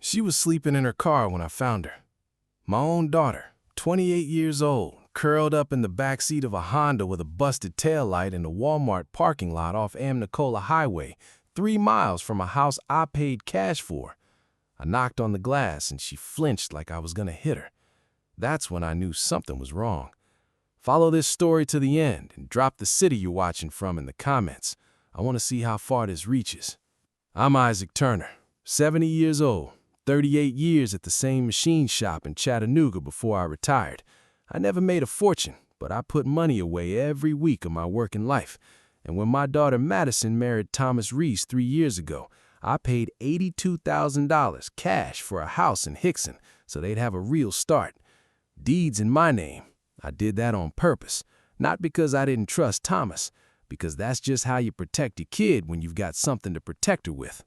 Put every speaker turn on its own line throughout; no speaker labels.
She was sleeping in her car when I found her. My own daughter, 28 years old, curled up in the backseat of a Honda with a busted taillight in a Walmart parking lot off Amnicola Highway, 3 miles from a house I paid cash for. I knocked on the glass and she flinched like I was gonna hit her. That's when I knew something was wrong. Follow this story to the end and drop the city you're watching from in the comments. I want to see how far this reaches. I'm Isaac Turner, 70 years old, 38 years at the same machine shop in Chattanooga before I retired. I never made a fortune, but I put money away every week of my working life. And when my daughter Madison married Thomas Reese 3 years ago, I paid $82,000 cash for a house in Hickson so they'd have a real start. Deeds in my name. I did that on purpose, not because I didn't trust Thomas, because that's just how you protect your kid when you've got something to protect her with.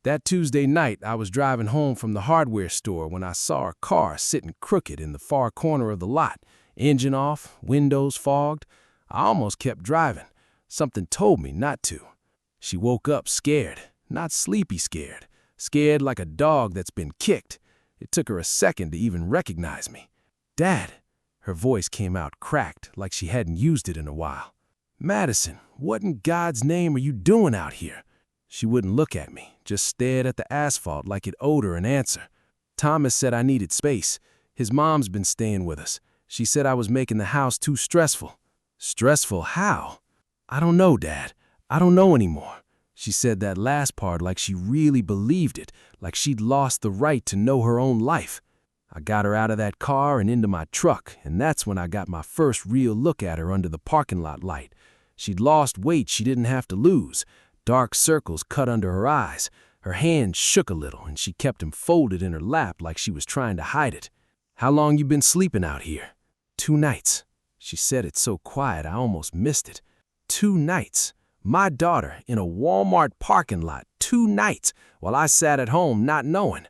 That Tuesday night, I was driving home from the hardware store when I saw a car sitting crooked in the far corner of the lot, engine off, windows fogged. I almost kept driving. Something told me not to. She woke up scared, not sleepy scared, scared like a dog that's been kicked. It took her a second to even recognize me. "Dad." Her voice came out cracked, like she hadn't used it in a while. "Madison, what in God's name are you doing out here?" She wouldn't look at me, just stared at the asphalt like it owed her an answer. "Thomas said I needed space. His mom's been staying with us. She said I was making the house too stressful." "Stressful how?" "I don't know, Dad. I don't know anymore." She said that last part like she really believed it, like she'd lost the right to know her own life. I got her out of that car and into my truck, and that's when I got my first real look at her under the parking lot light. She'd lost weight she didn't have to lose. Dark circles cut under her eyes. Her hands shook a little, and she kept them folded in her lap like she was trying to hide it. "How long you been sleeping out here?" "2 nights." She said it so quiet I almost missed it. 2 nights. My daughter in a Walmart parking lot 2 nights while I sat at home not knowing.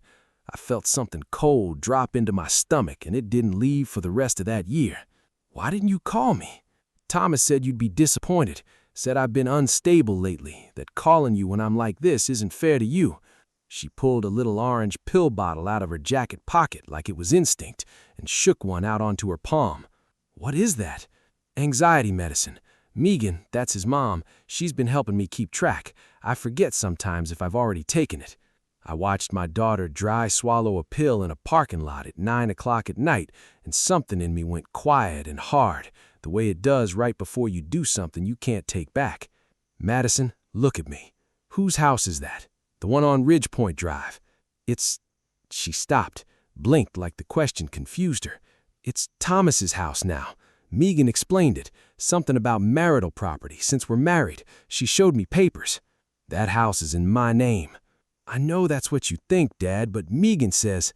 I felt something cold drop into my stomach, and it didn't leave for the rest of that year. "Why didn't you call me?" "Thomas said you'd be disappointed. Said I've been unstable lately, that calling you when I'm like this isn't fair to you." She pulled a little orange pill bottle out of her jacket pocket like it was instinct and shook one out onto her palm. "What is that?" "Anxiety medicine. Megan, that's his mom, she's been helping me keep track. I forget sometimes if I've already taken it." I watched my daughter dry swallow a pill in a parking lot at 9 o'clock at night, and something in me went quiet and hard, the way it does right before you do something you can't take back. "Madison, look at me. Whose house is that? The one on Ridgepoint Drive?" "It's—" She stopped, blinked like the question confused her. "It's Thomas's house now. Megan explained it. Something about marital property since we're married. She showed me papers." "That house is in my name." "I know that's what you think, Dad, but Megan says—"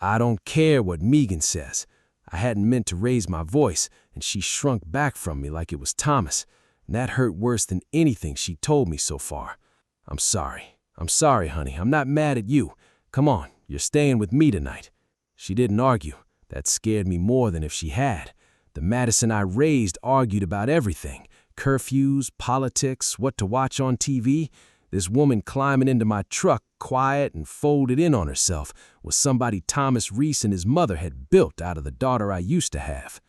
"I don't care what Megan says." I hadn't meant to raise my voice, and she shrunk back from me like it was Thomas, and that hurt worse than anything she told me so far. I'm sorry, honey. I'm not mad at you. Come on, you're staying with me tonight." She didn't argue. That scared me more than if she had. The Madison I raised argued about everything: curfews, politics, what to watch on TV. This woman climbing into my truck, quiet and folded in on herself, was somebody Thomas Reese and his mother had built out of the daughter I used to have.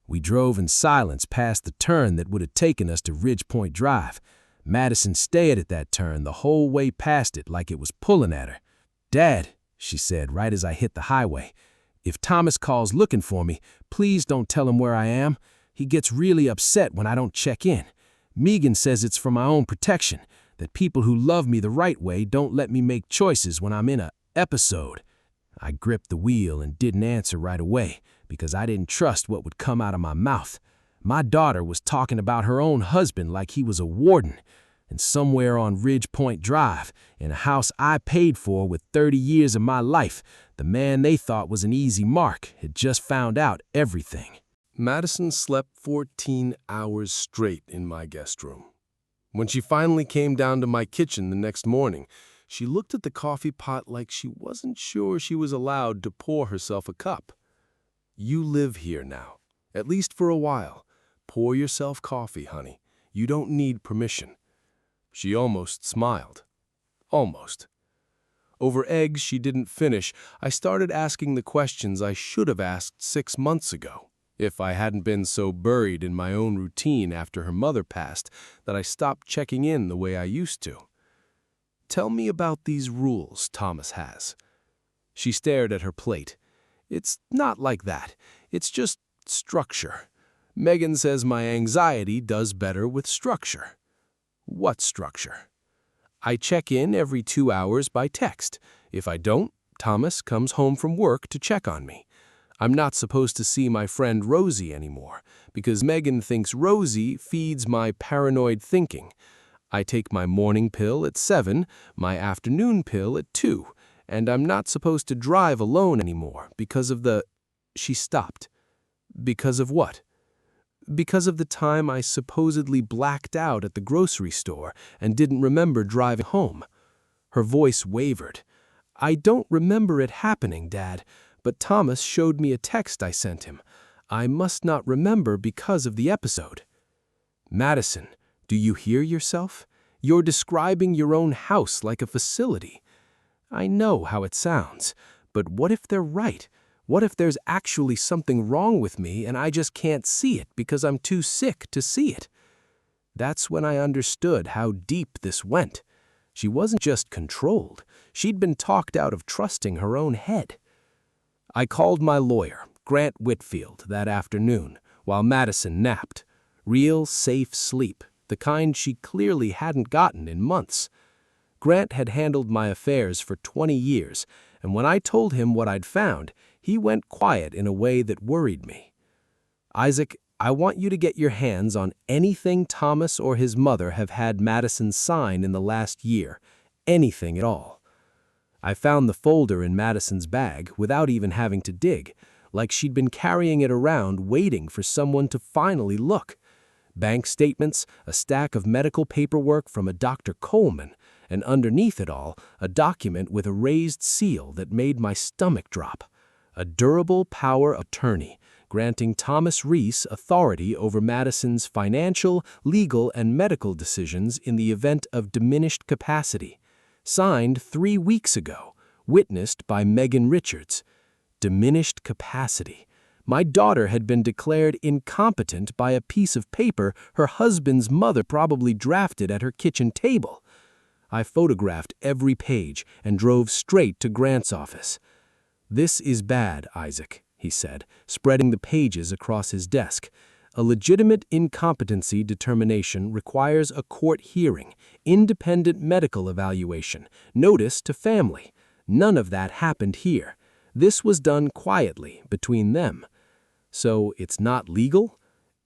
We drove in silence past the turn that would have taken us to Ridgepoint Drive. Madison stared at that turn the whole way past it like it was pulling at her. "Dad," she said right as I hit the highway, "if Thomas calls looking for me, please don't tell him where I am. He gets really upset when I don't check in. Megan says it's for my own protection, that people who love me the right way don't let me make choices when I'm in a episode." I gripped the wheel and didn't answer right away because I didn't trust what would come out of my mouth. My daughter was talking about her own husband like he was a warden, and somewhere on Ridgepoint Drive, in a house I paid for with 30 years of my life, the man they thought was an easy mark had just found out everything. Madison slept 14 hours straight in my guest room. When she finally came down to my kitchen the next morning, she looked at the coffee pot like she wasn't sure she was allowed to pour herself a cup. "You live here now, at least for a while. Pour yourself coffee, honey. You don't need permission." She almost smiled. Almost. Over eggs she didn't finish, I started asking the questions I should have asked 6 months ago. If I hadn't been so buried in my own routine after her mother passed that I stopped checking in the way I used to. Tell me about these rules Thomas has. She stared at her plate. It's not like that. It's just structure. Megan says my anxiety does better with structure. What structure? I check in every 2 hours by text. If I don't, Thomas comes home from work to check on me. I'm not supposed to see my friend Rosie anymore, because Megan thinks Rosie feeds my paranoid thinking. I take my morning pill at 7, my afternoon pill at 2, and I'm not supposed to drive alone anymore because of the... She stopped. Because of what? Because of the time I supposedly blacked out at the grocery store and didn't remember driving home. Her voice wavered. I don't remember it happening, Dad, but Thomas showed me a text I sent him. I must not remember because of the episode. Madison, do you hear yourself? You're describing your own house like a facility. I know how it sounds, but what if they're right? What if there's actually something wrong with me and I just can't see it because I'm too sick to see it? That's when I understood how deep this went. She wasn't just controlled. She'd been talked out of trusting her own head. I called my lawyer, Grant Whitfield, that afternoon, while Madison napped. Real, safe sleep, the kind she clearly hadn't gotten in months. Grant had handled my affairs for 20 years, and when I told him what I'd found, he went quiet in a way that worried me. Isaac, I want you to get your hands on anything Thomas or his mother have had Madison sign in the last year, anything at all. I found the folder in Madison's bag without even having to dig, like she'd been carrying it around waiting for someone to finally look. Bank statements, a stack of medical paperwork from a Dr. Coleman, and underneath it all, a document with a raised seal that made my stomach drop. A durable power of attorney, granting Thomas Reese authority over Madison's financial, legal, and medical decisions in the event of diminished capacity. Signed 3 weeks ago, witnessed by Megan Richards. Diminished capacity. My daughter had been declared incompetent by a piece of paper her husband's mother probably drafted at her kitchen table. I photographed every page and drove straight to Grant's office. This is bad, Isaac, he said, spreading the pages across his desk. A legitimate incompetency determination requires a court hearing, independent medical evaluation, notice to family. None of that happened here. This was done quietly between them. So it's not legal?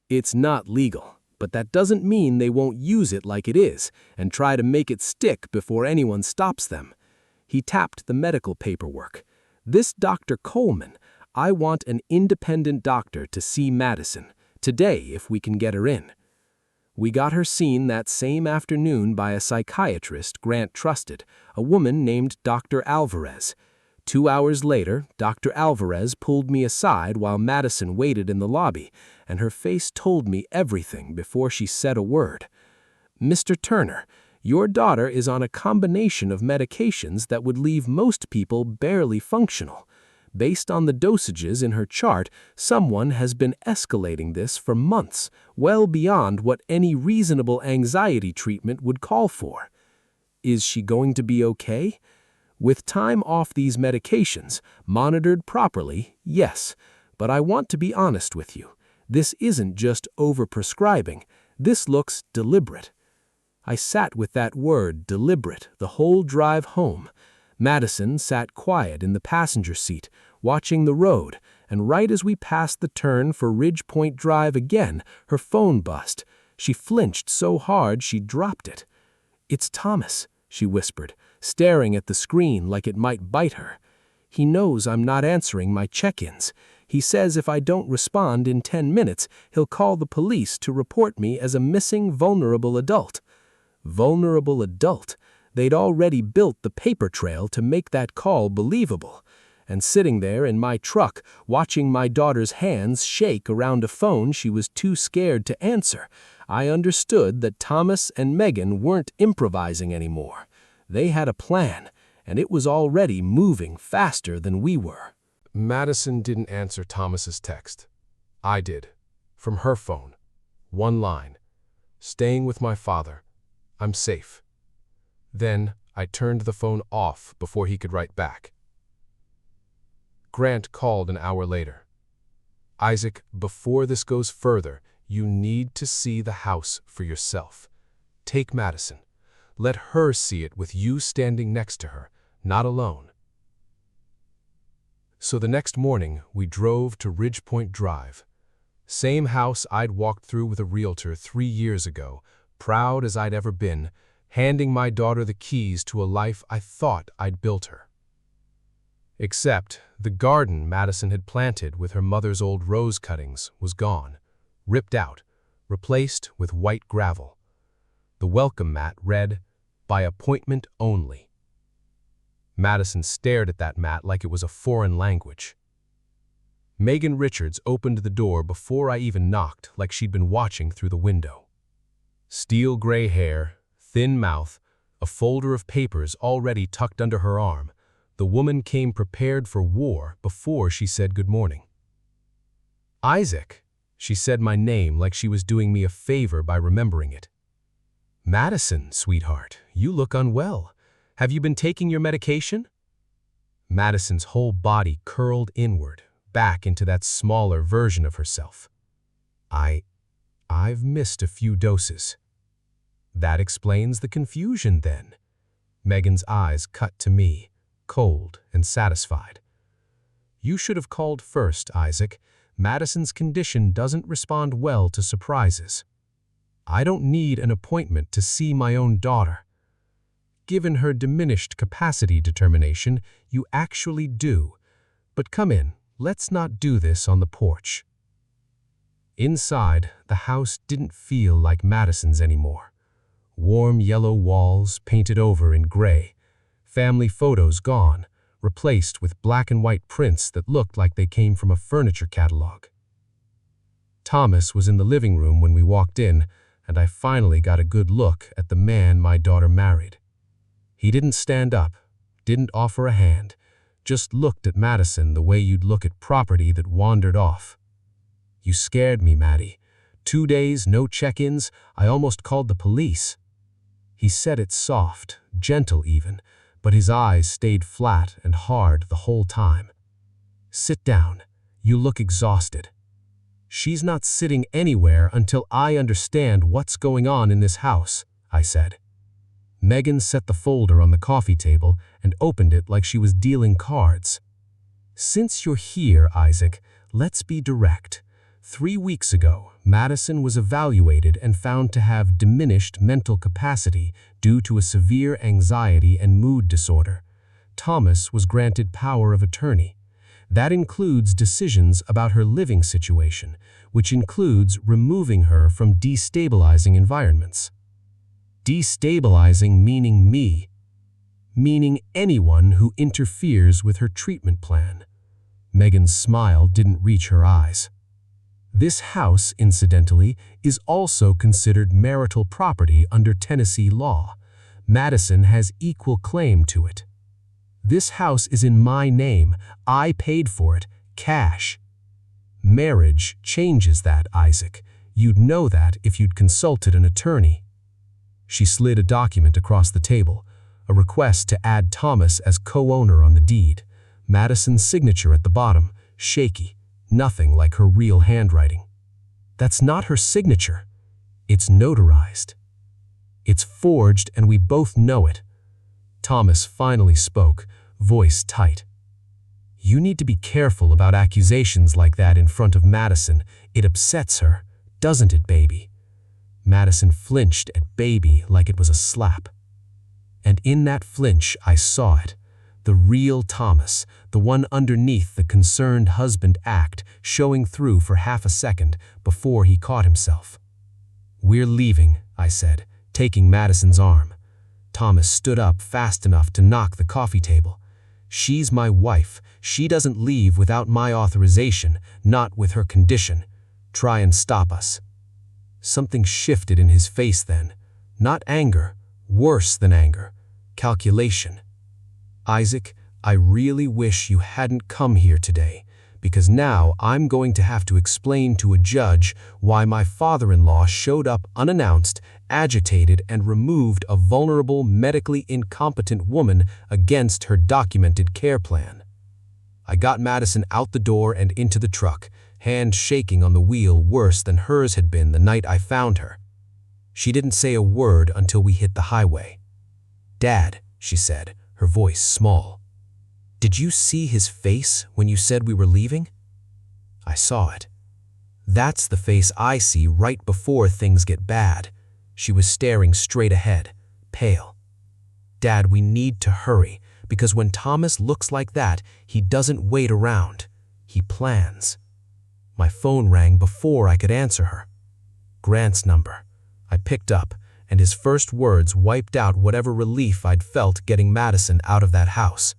It's not legal, but that doesn't mean they won't use it like it is and try to make it stick before anyone stops them. He tapped the medical paperwork. This Dr. Coleman, I want an independent doctor to see Madison. Today, if we can get her in. We got her seen that same afternoon by a psychiatrist Grant trusted, a woman named Dr. Alvarez. 2 hours later, Dr. Alvarez pulled me aside while Madison waited in the lobby, and her face told me everything before she said a word. Mr. Turner, your daughter is on a combination of medications that would leave most people barely functional. Based on the dosages in her chart, someone has been escalating this for months, well beyond what any reasonable anxiety treatment would call for. Is she going to be okay? With time off these medications, monitored properly, yes, but I want to be honest with you. This isn't just overprescribing. This looks deliberate. I sat with that word, deliberate, the whole drive home. Madison sat quiet in the passenger seat, watching the road, and right as we passed the turn for Ridge Point Drive again, her phone buzzed. She flinched so hard she dropped it. "It's Thomas," she whispered, staring at the screen like it might bite her. "He knows I'm not answering my check-ins. He says if I don't respond in 10 minutes, he'll call the police to report me as a missing vulnerable adult." Vulnerable adult. They'd already built the paper trail to make that call believable. And sitting there in my truck, watching my daughter's hands shake around a phone she was too scared to answer, I understood that Thomas and Megan weren't improvising anymore. They had a plan,
and it was already moving faster than we were.
Madison didn't answer Thomas's text. I did. From her phone. One line. Staying with my father. I'm safe. Then I turned the phone off before he could write back. Grant called an hour later. Isaac, before this goes further, you need to see the house for yourself. Take Madison. Let her see it with you standing next to her, not alone. So the next morning, we drove to Ridgepoint Drive. Same house I'd walked through with a realtor 3 years ago, proud as I'd ever been, handing my daughter the keys to a life I thought I'd built her. Except the garden Madison had planted with her mother's old rose cuttings was gone, ripped out, replaced with white gravel. The welcome mat read, "By appointment only." Madison stared at that mat like it was a foreign language. Megan Richards opened the door before I even knocked, like she'd been watching through the window. Steel gray hair, thin mouth, a folder of papers already tucked under her arm, the woman came prepared for war before she said good morning. "Isaac," she said my name like she was doing me a favor by remembering it. "Madison, sweetheart, you look unwell. Have you been taking your medication?" Madison's whole body curled inward, back into that smaller version of herself. I've missed a few doses." "That explains the confusion then." Megan's eyes cut to me, cold and satisfied. "You should have called first, Isaac. Madison's condition doesn't respond well to surprises. I don't need an appointment to see my own daughter. Given her diminished capacity determination, you actually do. But come in, let's not do this on the porch." Inside, the house didn't feel like Madison's anymore. Warm yellow walls painted over in gray, family photos gone, replaced with black and white prints that looked like they came from a furniture catalog. Thomas was in the living room when we walked in, and I finally got a good look at the man my daughter married. He didn't stand up, didn't offer a hand, just looked at Madison the way you'd look at property that wandered off. "You scared me, Maddie. 2 days, no check-ins, I almost called the police." He said it soft, gentle even, but his eyes stayed flat and hard the whole time. "Sit down. You look exhausted." "She's not sitting anywhere until I understand what's going on in this house," I said. Megan set the folder on the coffee table and opened it like she was dealing cards. "Since you're here, Isaac, let's be direct. 3 weeks ago, Madison was evaluated and found to have diminished mental capacity due to a severe anxiety and mood disorder. Thomas was granted power of attorney. That includes decisions about her living situation, which includes removing her from destabilizing environments." Destabilizing meaning me, meaning anyone who interferes with her treatment plan. Megan's smile didn't reach her eyes. "This house, incidentally, is also considered marital property under Tennessee law. Madison has equal claim to it. This house is in my name. I paid for it, cash. Marriage changes that, Isaac. You'd know that if you'd consulted an attorney." She slid a document across the table, a request to add Thomas as co-owner on the deed. Madison's signature at the bottom, shaky, nothing like her real handwriting. "That's not her signature. It's notarized. It's forged and we both know it." Thomas finally spoke, voice tight. "You need to be careful about accusations like that in front of Madison. It upsets her, doesn't it, baby?" Madison flinched at baby like it was a slap. And in that flinch, I saw it. The real Thomas, the one underneath the concerned husband act, showing through for half a second before he caught himself. "We're leaving," I said, taking Madison's arm. Thomas stood up fast enough to knock the coffee table. "She's my wife. She doesn't leave without my authorization, not with her condition. Try and stop us." Something shifted in his face then. Not anger, worse than anger. Calculation.
Isaac, I really wish you hadn't come here today, because now I'm going to have to explain to a judge why my father-in-law showed up unannounced, agitated, and removed a vulnerable, medically incompetent woman against her documented care plan. I got Madison out the door and into the truck, hand shaking on the wheel worse than hers had been the night I found her. She didn't say a word until we hit the highway. "Dad," she said, her voice small. "Did you see his face when you said we were leaving?" I saw it. That's the face I see right before things get bad. She was staring straight ahead, pale. "Dad, we need to hurry, because when Thomas looks like that, he doesn't wait around. He plans." My phone rang before I could answer her. Grant's number. I picked up, and his first words wiped out whatever relief I'd felt getting Madison out of that house.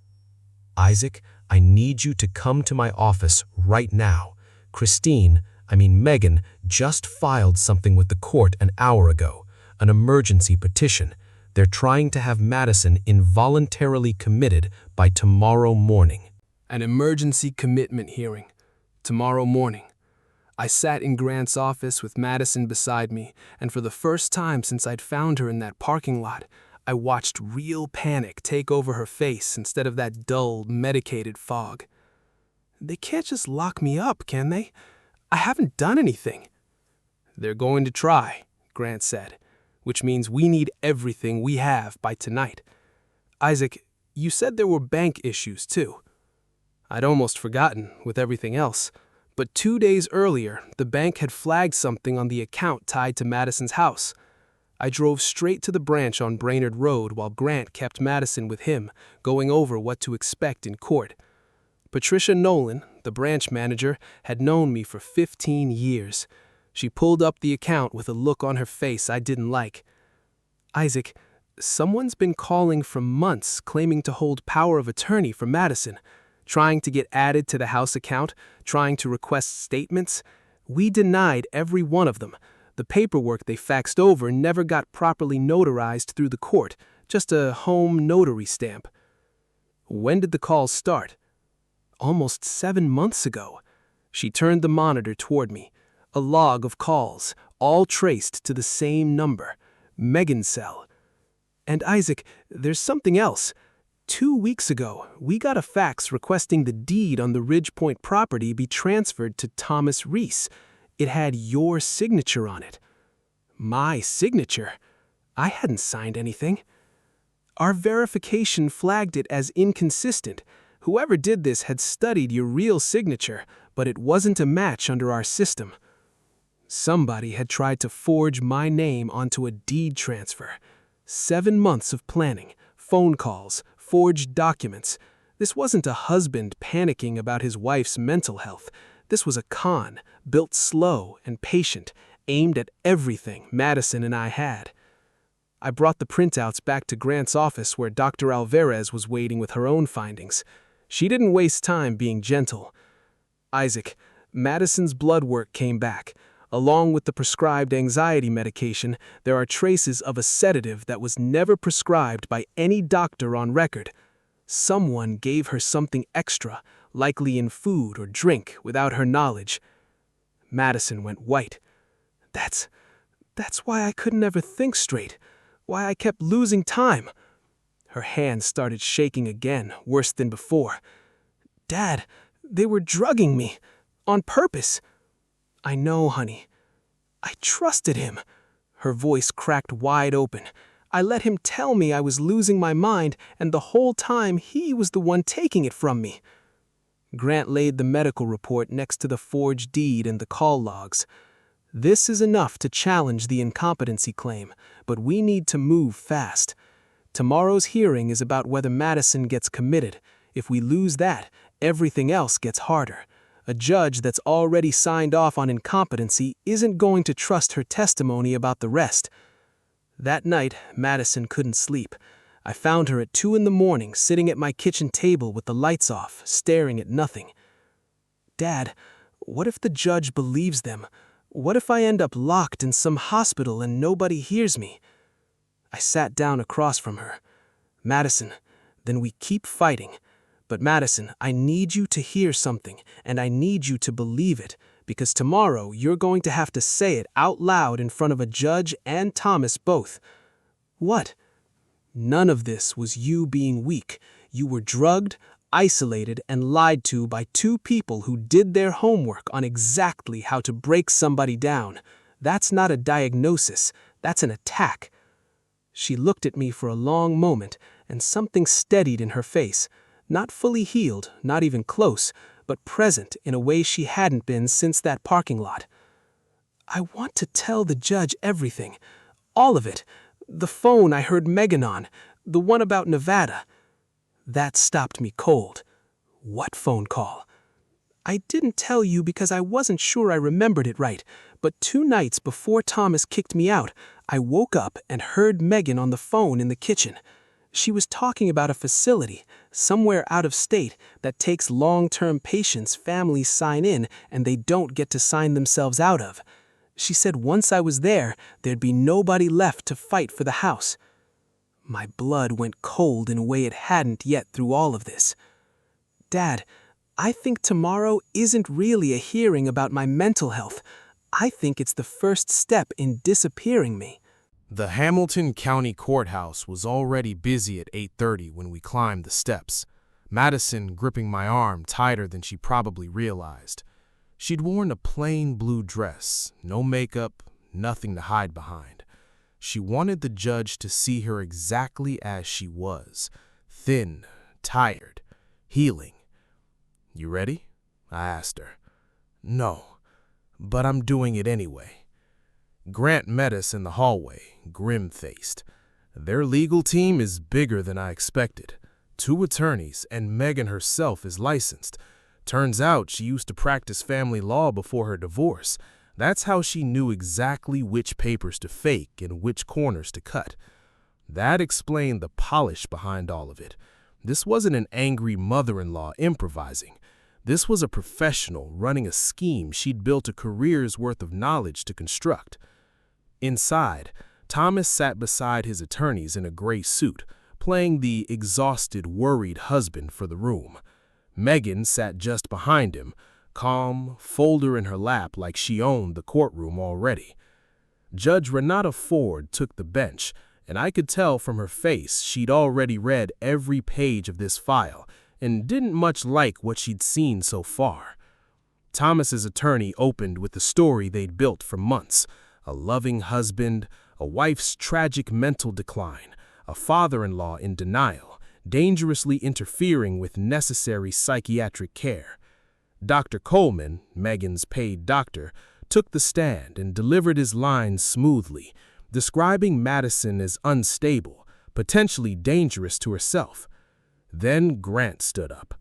"Isaac, I need you to come to my office right now. Megan, just filed something with the court an hour ago, an emergency petition. They're trying to have Madison involuntarily committed by tomorrow morning."
An emergency commitment hearing. Tomorrow morning. I sat in Grant's office with Madison beside me, and for the first time since I'd found her in that parking lot, I watched real panic take over her face instead of that dull, medicated fog. "They can't just lock me up, can they? I haven't done anything." "They're going to try," Grant said, "which means we need everything we have by tonight. Isaac, you said there were bank issues too." I'd almost forgotten with everything else. But 2 days earlier, the bank had flagged something on the account tied to Madison's house. I drove straight to the branch on Brainerd Road while Grant kept Madison with him, going over what to expect in court. Patricia Nolan, the branch manager, had known me for 15 years. She pulled up the account with a look on her face I didn't like. "Isaac, someone's been calling for months claiming to hold power of attorney for Madison, trying to get added to the house account, trying to request statements. We denied every one of them. The paperwork they faxed over never got properly notarized through the court, just a home notary stamp." "When did the calls start?" "Almost 7 months ago." She turned the monitor toward me. A log of calls, all traced to the same number, Megan's cell. "And Isaac, there's something else. 2 weeks ago, we got a fax requesting the deed on the Ridgepoint property be transferred to Thomas Reese. It had your signature on it." "My signature? I hadn't signed anything." "Our verification flagged it as inconsistent. Whoever did this had studied your real signature, but it wasn't a match under our system. Somebody had tried to forge my name onto a deed transfer. 7 months of planning, phone calls, forged documents. This wasn't a husband panicking about his wife's mental health. This was a con, built slow and patient, aimed at everything Madison and I had." I brought the printouts back to Grant's office where Dr. Alvarez was waiting with her own findings. She didn't waste time being gentle. "Isaac, Madison's blood work came back. Along with the prescribed anxiety medication, there are traces of a sedative that was never prescribed by any doctor on record. Someone gave her something extra, likely in food or drink, without her knowledge." Madison went white. That's why I couldn't ever think straight, why I kept losing time." Her hands started shaking again, worse than before. "Dad, they were drugging me, on purpose." "I know, honey. I trusted him." Her voice cracked wide open. "I let him tell me I was losing my mind, and the whole time he was the one taking it from me." Grant laid the medical report next to the forged deed and the call logs. "This is enough to challenge the incompetency claim, but we need to move fast. Tomorrow's hearing is about whether Madison gets committed. If we lose that, everything else gets harder. A judge that's already signed off on incompetency isn't going to trust her testimony about the rest." That night, Madison couldn't sleep. I found her at 2 in the morning, sitting at my kitchen table with the lights off, staring at nothing. "Dad, what if the judge believes them? What if I end up locked in some hospital and nobody hears me?" I sat down across from her. "Madison,
then we keep fighting. But Madison, I need you to hear something, and I need you to believe it, because tomorrow you're going to have to say it out loud in front of a judge and Thomas both. What? None of this was you being weak. You were drugged, isolated, and lied to by two people who did their homework on exactly how to break somebody down. That's not a diagnosis, that's an attack. She looked at me for a long moment, and something steadied in her face. Not fully healed, not even close, but present in a way she hadn't been since that parking lot. I want to tell the judge everything. All of it. The phone I heard Megan on. The one about Nevada. That stopped me cold. What phone call? I didn't tell you because I wasn't sure I remembered it right, but 2 nights before Thomas kicked me out, I woke up and heard Megan on the phone in the kitchen. She was talking about a facility, somewhere out of state, that takes long-term patients families sign in and they don't get to sign themselves out of. She said once I was there, there'd be nobody left to fight for the house. My blood went cold in a way it hadn't yet through all of this. Dad, I think tomorrow isn't really a hearing about my mental health. I think it's the first step in disappearing me.
The Hamilton County Courthouse was already busy at 8:30 when we climbed the steps, Madison gripping my arm tighter than she probably realized. She'd worn a plain blue dress, no makeup, nothing to hide behind. She wanted the judge to see her exactly as she was, thin, tired, healing. "You ready?" I asked her. "No, but I'm doing it anyway." Grant met us in the hallway, grim-faced. Their legal team is bigger than I expected. 2 attorneys, and Megan herself is licensed. Turns out she used to practice family law before her divorce. That's how she knew exactly which papers to fake and which corners to cut. That explained the polish behind all of it. This wasn't an angry mother-in-law improvising. This was a professional running a scheme she'd built a career's worth of knowledge to construct. Inside, Thomas sat beside his attorneys in a gray suit, playing the exhausted, worried husband for the room. Megan sat just behind him, calm, folder in her lap like she owned the courtroom already. Judge Renata Ford took the bench, and I could tell from her face she'd already read every page of this file and didn't much like what she'd seen so far. Thomas's attorney opened with the story they'd built for months: a loving husband, a wife's tragic mental decline, a father-in-law in denial, dangerously interfering with necessary psychiatric care. Dr. Coleman, Megan's paid doctor, took the stand and delivered his lines smoothly, describing Madison as unstable, potentially dangerous to herself. Then Grant stood up.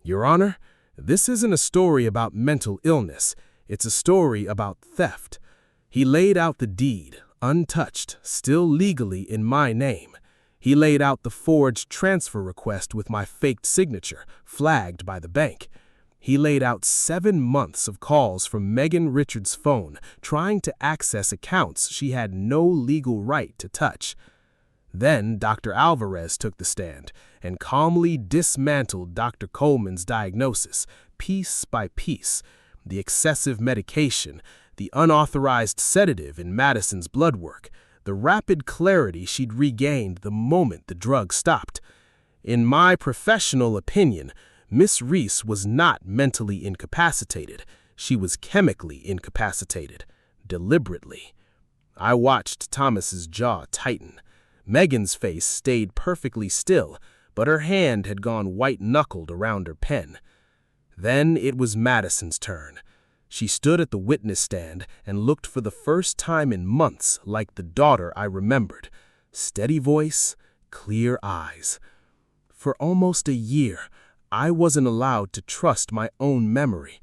"Your Honor, this isn't a story about mental illness. It's a story about theft." He laid out the deed, untouched, still legally in my name. He laid out the forged transfer request with my faked signature, flagged by the bank. He laid out 7 months of calls from Megan Richards' phone, trying to access accounts she had no legal right to touch. Then Dr. Alvarez took the stand and calmly dismantled Dr. Coleman's diagnosis, piece by piece: the excessive medication, the unauthorized sedative in Madison's blood work, the rapid clarity she'd regained the moment the drug stopped. In my professional opinion, Miss Reese was not mentally incapacitated. She was chemically incapacitated, deliberately. I watched Thomas's jaw tighten. Megan's face stayed perfectly still, but her hand had gone white-knuckled around her pen. Then it was Madison's turn. She stood at the witness stand and looked for the first time in months like the daughter I remembered. Steady voice, clear eyes. For almost a year, I wasn't allowed to trust my own memory.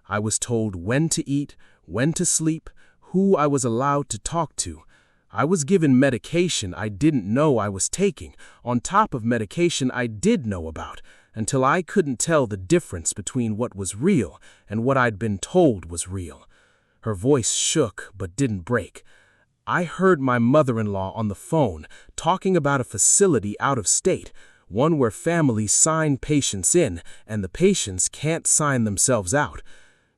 I was told when to eat, when to sleep, who I was allowed to talk to. I was given medication I didn't know I was taking, on top of medication I did know about, until I couldn't tell the difference between what was real and what I'd been told was real. Her voice shook but didn't break. I heard my mother-in-law on the phone talking about a facility out of state,
one where families sign patients in and the patients can't sign themselves out.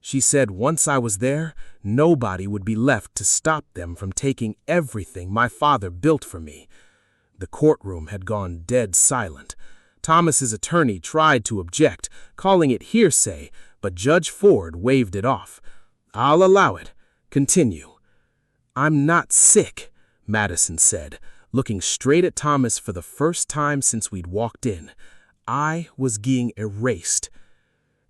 She said once I was there, nobody would be left to stop them from taking everything my father built for me. The courtroom had gone dead silent. Thomas's attorney tried to object, calling it hearsay, but Judge Ford waved it off. I'll allow it. Continue. I'm not sick, Madison said, looking straight at Thomas for the first time since we'd walked in. I was being erased.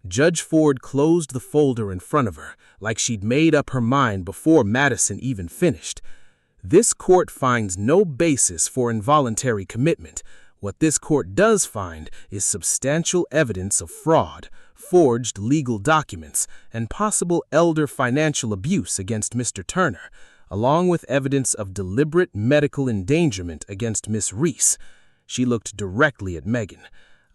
Judge Ford closed the folder in front of her, like she'd made up her mind before Madison even finished. This court finds no basis for involuntary commitment. What this court does find is substantial evidence of fraud, forged legal documents, and possible elder financial abuse against Mr. Turner, along with evidence of deliberate medical endangerment against Miss Reese. She looked directly at Megan.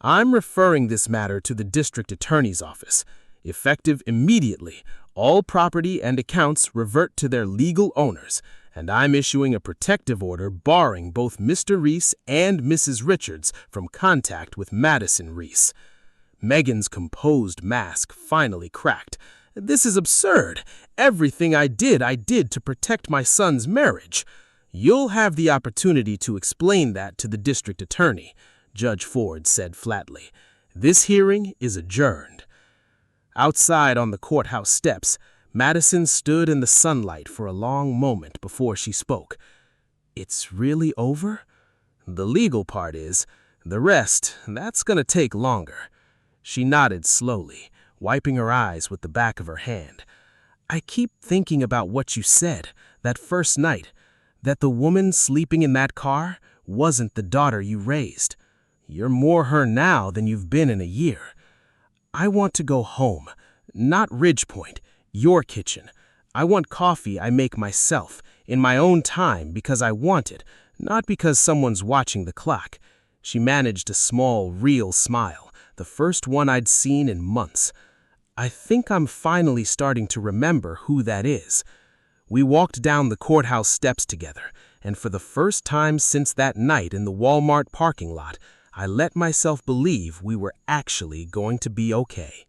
I'm referring this matter to the district attorney's office. Effective immediately, all property and accounts revert to their legal owners, and I'm issuing a protective order barring both Mr. Reese and Mrs. Richards from contact with Madison Reese. Megan's composed mask finally cracked. This is absurd. Everything I did to protect my son's marriage. You'll have the opportunity to explain that to the district attorney, Judge Ford said flatly. This hearing is adjourned. Outside on the courthouse steps, Madison stood in the sunlight for a long moment before she spoke. It's really over? The legal part is. The rest, that's gonna take longer. She nodded slowly, wiping her eyes with the back of her hand. I keep thinking about what you said that first night, that the woman sleeping in that car wasn't the daughter you raised. You're more her now than you've been in a year. I want to go home, not Ridgepoint, your kitchen. I want coffee I make myself, in my own time because I want it, not because someone's watching the clock. She managed a small, real smile, the first one I'd seen in months. I think I'm finally starting to remember who that is. We walked down the courthouse steps together, and for the first time since that night in the Walmart parking lot, I let myself believe we were actually going to be okay.